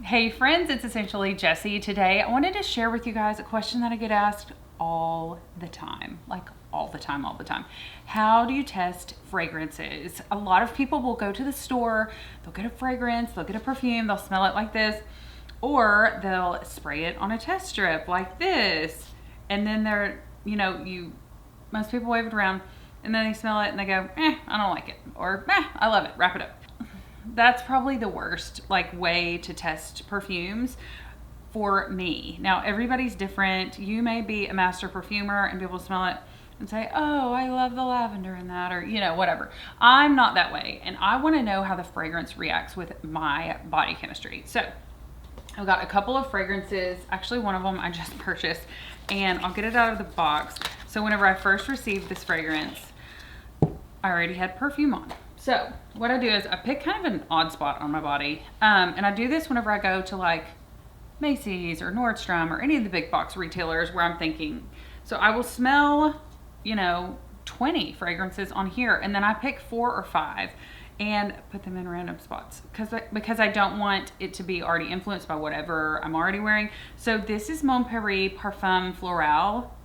Hey friends, it's essentially Jessie. Today I wanted to share with you guys a question that I get asked all the time, like all the time. How do you test fragrances? A lot of people will go to the store, they'll get a fragrance, they'll get a perfume, they'll smell it like this, or they'll spray it on a test strip like this, and then most people wave it around, and then they smell it and they go, I don't like it, or I love it, wrap it up. That's probably the worst way to test perfumes for me. Now everybody's different. You may be a master perfumer and be able to smell it and say, oh, I love the lavender in that, or whatever. I'm not that way, and I want to know how the fragrance reacts with my body chemistry. So I've got a couple of fragrances. Actually, one of them I just purchased, and I'll get it out of the box. So whenever I first received this fragrance, I already had perfume on. So what I do is I pick kind of an odd spot on my body. And I do this whenever I go to Macy's or Nordstrom or any of the big box retailers where I'm thinking. So I will smell, 20 fragrances on here, and then I pick 4 or 5 and put them in random spots because I don't want it to be already influenced by whatever I'm already wearing. So this is Mon Paris Parfum Floral.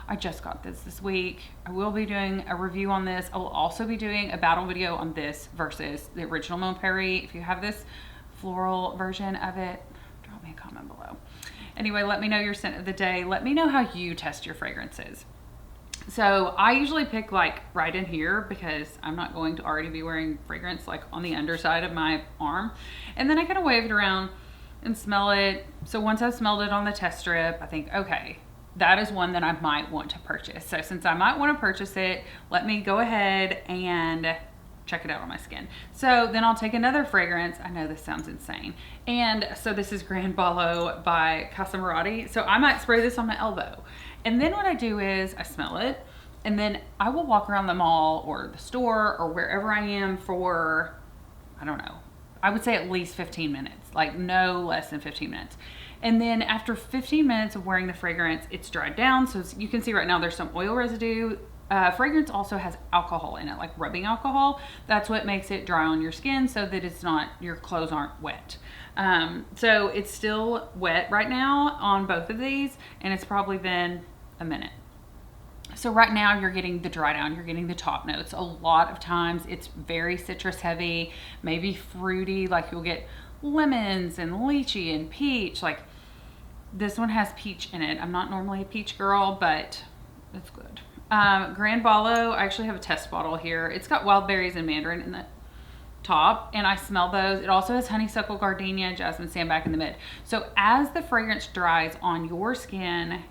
I just got this week. I will be doing a review on this. I will also be doing a battle video on this versus the original Mon Paris. If you have this floral version of it, drop me a comment below. Anyway, let me know your scent of the day. Let me know how you test your fragrances. So I usually pick right in here because I'm not going to already be wearing fragrance on the underside of my arm. And then I kind of wave it around and smell it. So once I've smelled it on the test strip, I think, okay, that is one that I might want to purchase. So since I might want to purchase it, let me go ahead and check it out on my skin. So then I'll take another fragrance. I know this sounds insane. And so this is Grand Ballo by Casamarati. So I might spray this on my elbow. And then what I do is I smell it, and then I will walk around the mall or the store or wherever I am for, I don't know, I would say at least 15 minutes, no less than 15 minutes. And then after 15 minutes of wearing the fragrance, it's dried down. So you can see right now there's some oil residue. Fragrance also has alcohol in it, like rubbing alcohol. That's what makes it dry on your skin so that your clothes aren't wet. So it's still wet right now on both of these, and it's probably been a minute. So right now you're getting the dry down, you're getting the top notes. A lot of times it's very citrus heavy, maybe fruity, you'll get lemons and lychee and peach. This one has peach in it. I'm not normally a peach girl, but it's good. Grand Ballo, I actually have a test bottle here. It's got wild berries and mandarin in the top, and I smell those. It also has honeysuckle, gardenia, jasmine sandalwood in the mid. So as the fragrance dries on your skin,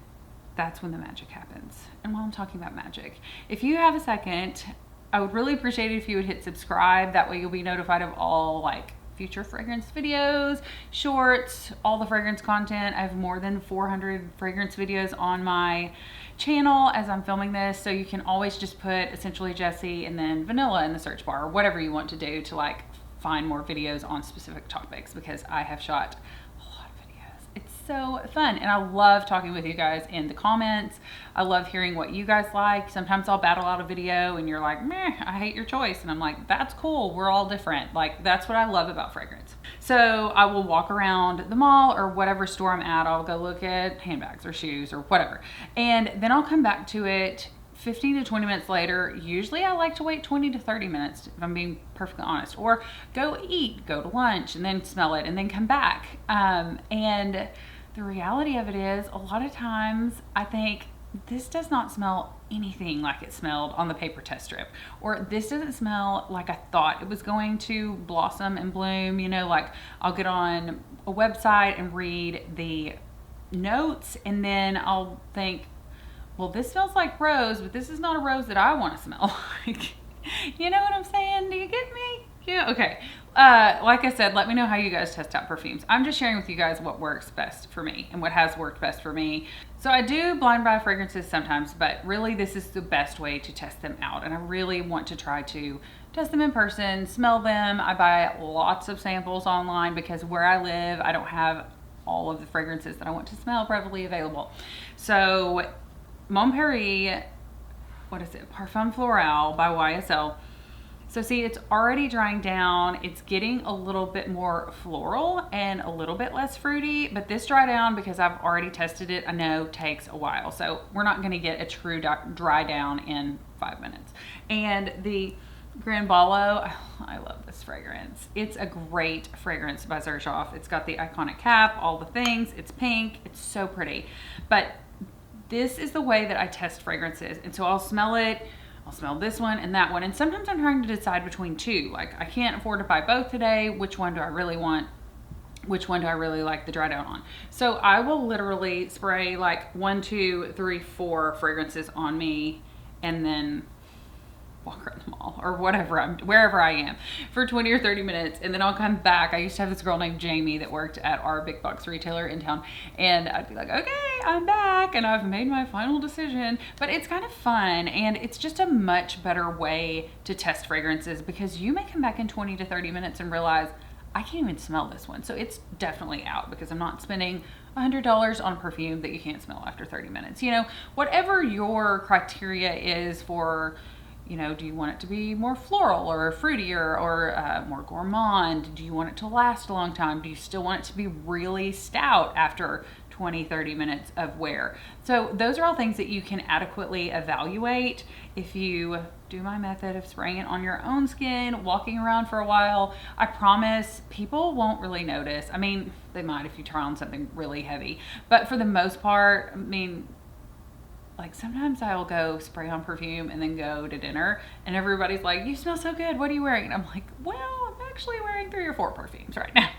that's when the magic happens. And while I'm talking about magic, if you have a second, I would really appreciate it if you would hit subscribe. That way you'll be notified of all future fragrance videos, shorts, all the fragrance content. I have more than 400 fragrance videos on my channel as I'm filming this, so you can always just put essentially Jessie and then vanilla in the search bar, or whatever you want to do to find more videos on specific topics, because I have shot a lot of videos. It's so fun, and I love talking with you guys in the comments. I love hearing what you guys like. Sometimes I'll battle out a video and you're like, meh, I hate your choice. And I'm like, that's cool. We're all different. That's what I love about fragrance. So I will walk around the mall or whatever store I'm at. I'll go look at handbags or shoes or whatever. And then I'll come back to it 15 to 20 minutes later. Usually I like to wait 20 to 30 minutes, if I'm being perfectly honest, or go eat, go to lunch, and then smell it and then come back. And the reality of it is, a lot of times I think, this does not smell anything like it smelled on the paper test strip, or this doesn't smell like I thought it was going to blossom and bloom. I'll get on a website and read the notes, and then I'll think, well, this smells like rose, but this is not a rose that I want to smell like. You know what I'm saying? Do you get me? Yeah, okay. Like I said, let me know how you guys test out perfumes. I'm just sharing with you guys what works best for me and what has worked best for me. So I do blind buy fragrances sometimes, but really this is the best way to test them out. And I really want to try to test them in person, smell them. I buy lots of samples online because where I live, I don't have all of the fragrances that I want to smell readily available. So Mon Paris, what is it? Parfum Floral by YSL. So see, it's already drying down. It's getting a little bit more floral and a little bit less fruity, but this dry down, because I've already tested it, I know takes a while. So we're not gonna get a true dry down in 5 minutes. And the Granballo, I love this fragrance. It's a great fragrance by Xerjoff. It's got the iconic cap, all the things. It's pink, it's so pretty. But this is the way that I test fragrances. And so I'll smell it, I'll smell this one and that one. And sometimes I'm trying to decide between two. Like, I can't afford to buy both today. Which one do I really want? Which one do I really like the dry down on? So I will literally spray like 1, 2, 3, 4 fragrances on me and then walk around the mall or wherever I am for 20 or 30 minutes. And then I'll come back. I used to have this girl named Jamie that worked at our big box retailer in town. And I'd be like, okay, I'm back and I've made my final decision. But it's kind of fun. And it's just a much better way to test fragrances, because you may come back in 20 to 30 minutes and realize, I can't even smell this one. So it's definitely out, because I'm not spending $100 on perfume that you can't smell after 30 minutes. You know, whatever your criteria is for, you know, do you want it to be more floral or fruitier or more gourmand? Do you want it to last a long time? Do you still want it to be really stout after 20, 30 minutes of wear? So those are all things that you can adequately evaluate if you do my method of spraying it on your own skin, walking around for a while. I promise people won't really notice. I mean, they might if you try on something really heavy, but for the most part, I mean, like sometimes I'll go spray on perfume and then go to dinner and everybody's like, you smell so good, what are you wearing? And I'm like, well, I'm actually wearing 3 or 4 perfumes right now,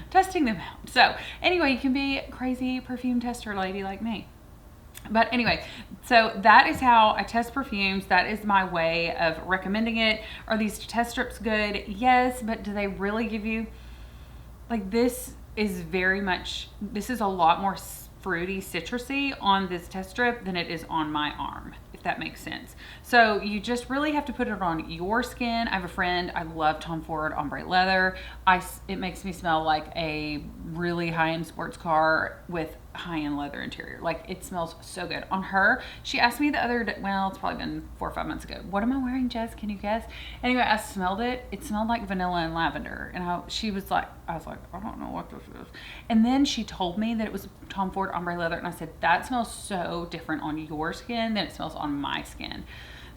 testing them out. So anyway, you can be a crazy perfume tester lady like me. But anyway, so that is how I test perfumes. That is my way of recommending it. Are these test strips good? Yes, but do they really give you, like, this is a lot more fruity, citrusy on this test strip than it is on my arm, if that makes sense. So you just really have to put it on your skin. I have a friend, I love Tom Ford ombre leather. It makes me smell like a really high-end sports car with high-end leather interior. Like, it smells so good on her. She asked me the other day, well, it's probably been 4 or 5 months ago, what am I wearing, Jess? Can you guess? Anyway, I smelled it. It smelled like vanilla and lavender. And I was like, I don't know what this is. And then she told me that it was Tom Ford ombre leather. And I said, that smells so different on your skin than it smells on my skin.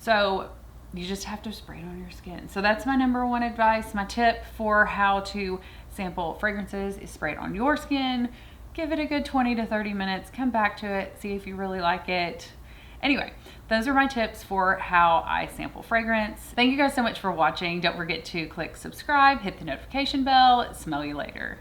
So you just have to spray it on your skin. So that's my number one advice. My tip for how to sample fragrances is spray it on your skin. Give it a good 20 to 30 minutes, come back to it, see if you really like it. Anyway, those are my tips for how I sample fragrance. Thank you guys so much for watching. Don't forget to click subscribe, hit the notification bell. Smell you later.